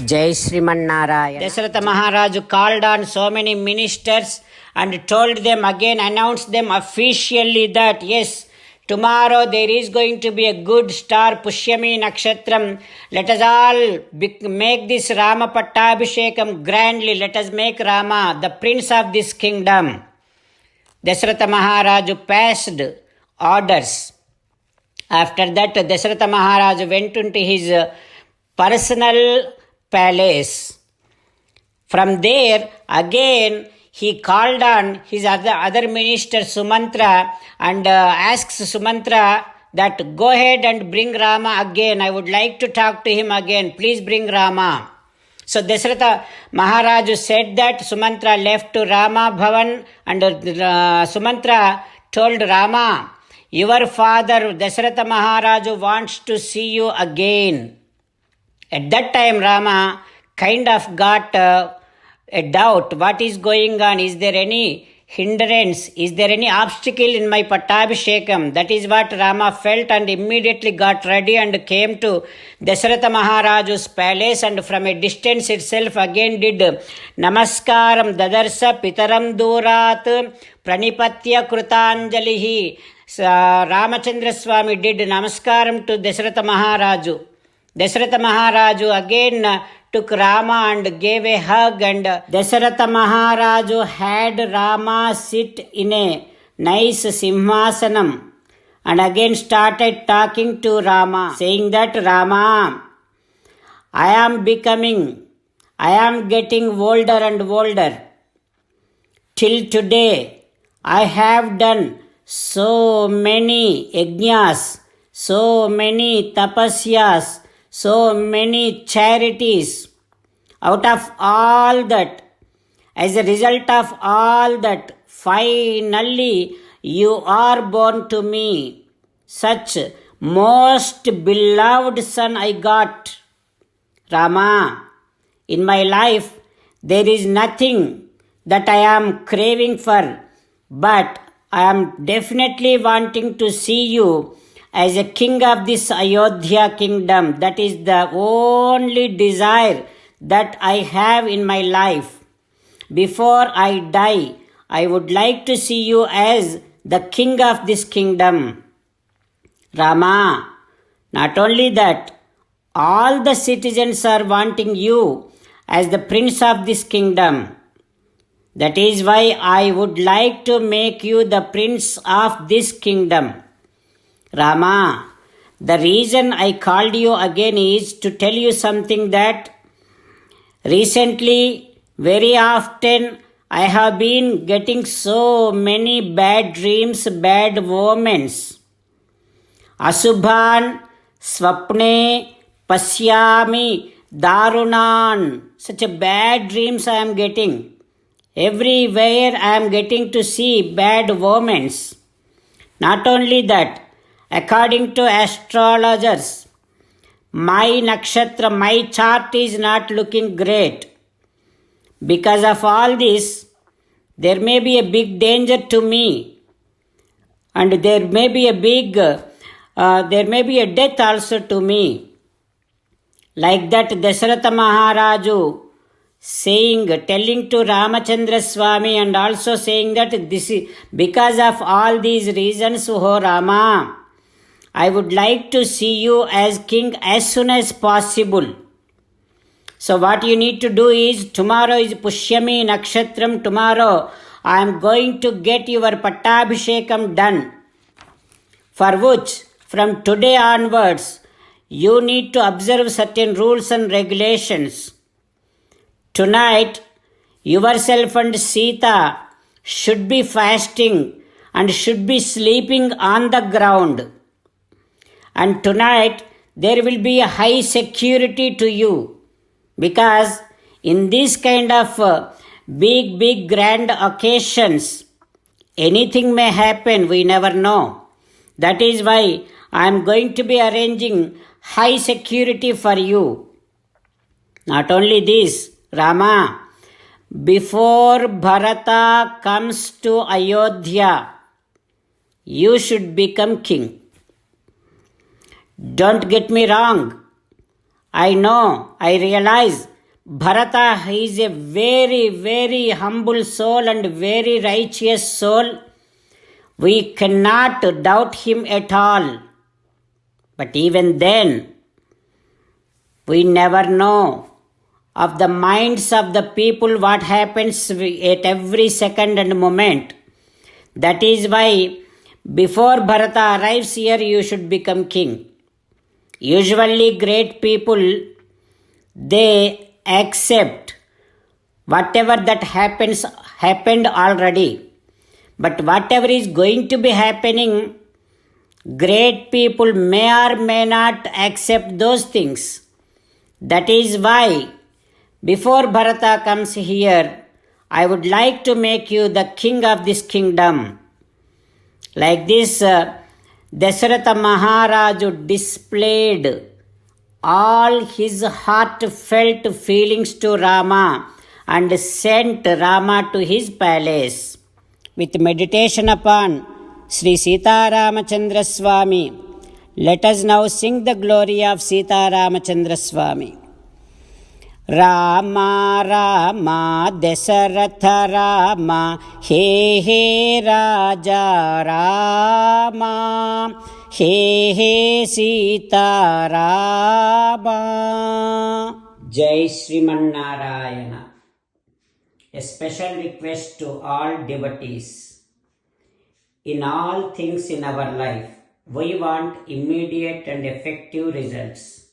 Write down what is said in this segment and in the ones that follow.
Jai Sriman Dasharatha Maharaju called on so many ministers and told them again, announced them officially that yes, tomorrow there is going to be a good star, Pushyami Nakshatram. Let us all make this Rama Pattabhishekam grandly. Let us make Rama the prince of this kingdom. Dasharatha Maharaju passed orders. After that, Dasharatha Maharaj went into his personal palace. From there, again, he called on his other minister Sumantra and asks Sumantra that go ahead and bring Rama again. I would like to talk to him again. Please bring Rama. So Dasharatha Maharaj said that. Sumantra left to Rama Bhavan and Sumantra told Rama, your father Dasharatha Maharaj wants to see you again. At that time Rama kind of got a doubt. What is going on? Is there any hindrance? Is there any obstacle in my Pattabhishekam? That is what Rama felt and immediately got ready and came to Dasharatha Maharaj's palace and from a distance itself again did Namaskaram Dadarsa Pitaram Durat Pranipatya Krutanjalihi. Ramachandra Swami did Namaskaram to Dasharatha Maharaju. Dasharatha Maharaju again took Rama and gave a hug, and Dasharatha Maharaju had Rama sit in a nice simhasanam and again started talking to Rama, saying that Rama, I am getting older and older. Till today, I have done so many yajnas, so many tapasyas, so many charities. Out of all that, as a result of all that, finally you are born to me. Such most beloved son I got. Rama, in my life there is nothing that I am craving for, but I am definitely wanting to see you as a king of this Ayodhya kingdom. That is the only desire that I have in my life. Before I die, I would like to see you as the king of this kingdom. Rama, not only that, all the citizens are wanting you as the prince of this kingdom. That is why I would like to make you the prince of this kingdom. Rama, the reason I called you again is to tell you something that recently, very often, I have been getting so many bad dreams, bad omens. Asubhan, Swapne, Pasyami, Darunan. Such a bad dreams I am getting. Everywhere I am getting to see bad omens. Not only that, according to astrologers, my nakshatra, my chart is not looking great. Because of all this, there may be a big danger to me, and there may be a death also to me. Like that, Dasharatha Maharaju telling to Ramachandra Swami and also saying that this is because of all these reasons, O Rama, I would like to see you as king as soon as possible. So what you need to do is, tomorrow is Pushyami Nakshatram. Tomorrow I am going to get your Pattabhishekam done. For which, from today onwards, you need to observe certain rules and regulations. Tonight, yourself and Sita should be fasting and should be sleeping on the ground. And tonight, there will be a high security to you, because in this kind of big grand occasions, anything may happen, we never know. That is why I am going to be arranging high security for you. Not only this, Rama, before Bharata comes to Ayodhya, you should become king. Don't get me wrong. I know, I realize Bharata is a very, very humble soul and very righteous soul. We cannot doubt him at all. But even then, we never know of the minds of the people what happens at every second and moment. That is why before Bharata arrives here, you should become king. Usually great people, they accept whatever that happened already. But whatever is going to be happening, great people may or may not accept those things. That is why before Bharata comes here, I would like to make you the king of this kingdom. Like this, Dasharatha Maharaju displayed all his heartfelt feelings to Rama and sent Rama to his palace. With meditation upon Sri Sita Ramachandra Swami, let us now sing the glory of Sita Ramachandra Swami. Rama Rama Dasharatha Rama, He He Raja Rama, He He Sita Rama. Jai Sriman Narayana. A special request to all devotees. In all things in our life, we want immediate and effective results.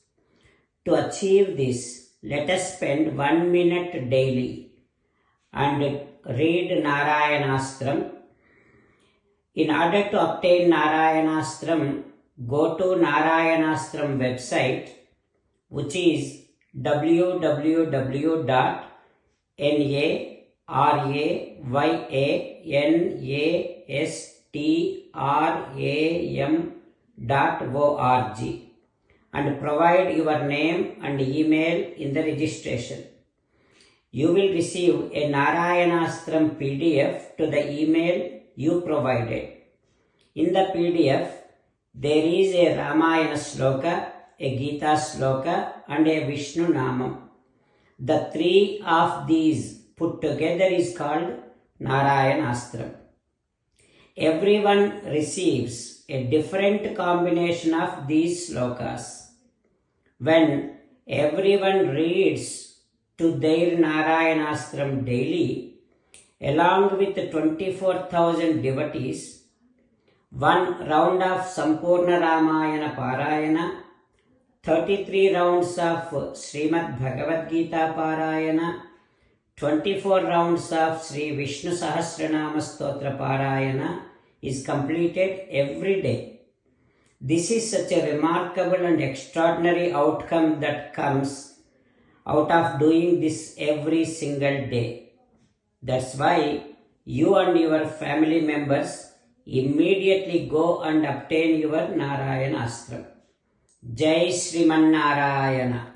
To achieve this, let us spend 1 minute daily and read Narayanastram. In order to obtain Narayanastram, go to Narayanastram website, which is www.narayanastram.org, and provide your name and email in the registration. You will receive a Narayanastram PDF to the email you provided. In the PDF, there is a Ramayana Sloka, a Gita Sloka, and a Vishnu Namam. The three of these put together is called Narayanastram. Everyone receives a different combination of these slokas. When everyone reads to their Narayanastram daily, along with 24,000 devotees, one round of Sampurna Ramayana Parayana, 33 rounds of Srimad Bhagavad Gita Parayana, 24 rounds of Sri Vishnu Sahasranama Stotra Parayana is completed every day. This is such a remarkable and extraordinary outcome that comes out of doing this every single day. That's why you and your family members immediately go and obtain your Narayanastram. Jai Sriman Narayana.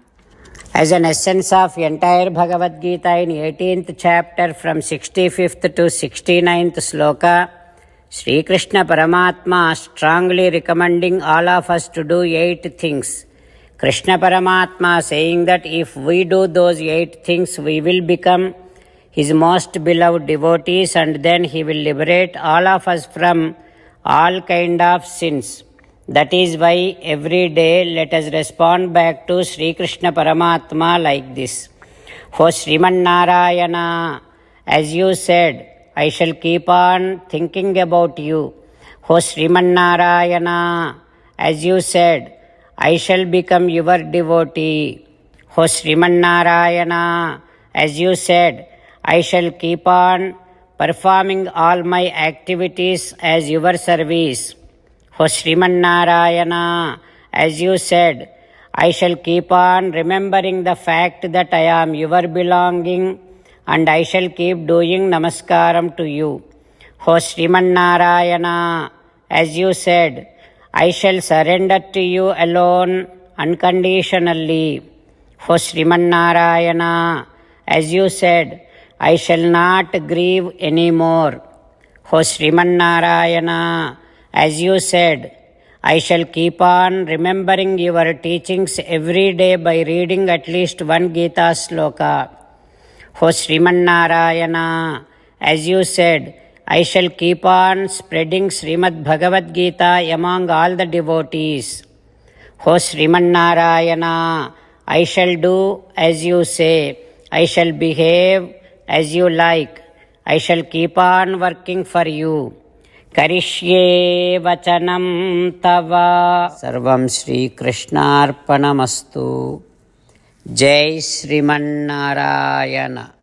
As an essence of entire Bhagavad Gita in 18th chapter from 65th to 69th sloka, Sri Krishna Paramatma strongly recommending all of us to do 8 things. Krishna Paramatma saying that if we do those 8 things, we will become his most beloved devotees, and then he will liberate all of us from all kind of sins. That is why every day let us respond back to Sri Krishna Paramatma like this. O Sriman Narayana, as you said, I shall keep on thinking about you. O Sriman Narayana, as you said, I shall become your devotee. O Sriman Narayana, as you said, I shall keep on performing all my activities as your service. O Sriman Narayana, as you said, I shall keep on remembering the fact that I am your belonging, and I shall keep doing namaskaram to you. O Sriman Narayana, as you said, I shall surrender to you alone unconditionally. O Sriman Narayana, as you said, I shall not grieve anymore. O Sriman Narayana, as you said, I shall keep on remembering your teachings every day by reading at least one Gita sloka. O Srimannarayana, as you said, I shall keep on spreading Srimad Bhagavad Gita among all the devotees. O Srimannarayana, I shall do as you say. I shall behave as you like. I shall keep on working for you. Karishye vachanam tava. Sarvam Shri Krishnarpanamastu. Jai Srimannarayana.